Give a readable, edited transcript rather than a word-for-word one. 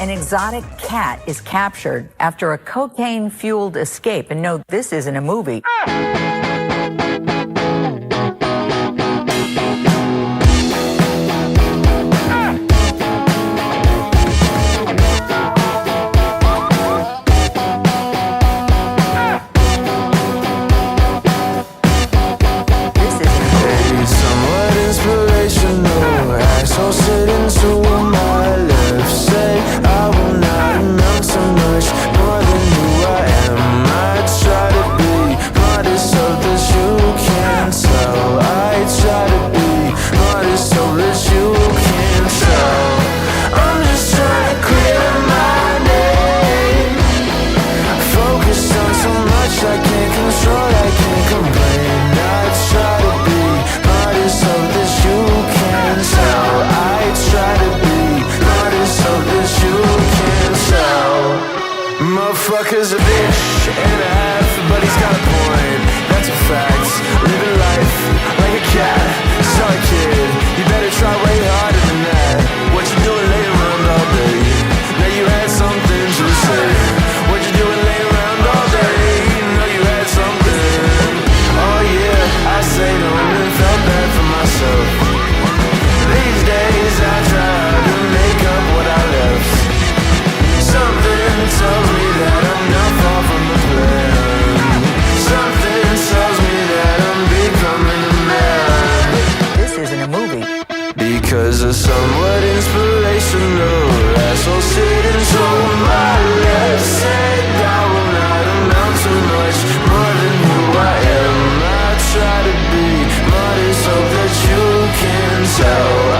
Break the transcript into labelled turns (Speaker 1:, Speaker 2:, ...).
Speaker 1: An exotic cat is captured after a cocaine-fueled escape. And no, this isn't a movie.
Speaker 2: Motherfucker's a bitch and a half, but he's got a point, that's a fact. Living life like a cat, sorry kid, you better try way harder than that. What you doing laying around all day? Now you had something to say. What you doing laying around all day? Know you had something. Oh yeah, I say no and felt bad for myself. These days I try to make up what I left. Something tells me that I'm not far from the plan. Something tells me that I'm becoming a man.
Speaker 1: This isn't a movie.
Speaker 2: Because of somewhat inspirational, asshole sitting to my left said I will not amount to much more than who I am. I try to be modest, hope that you can tell.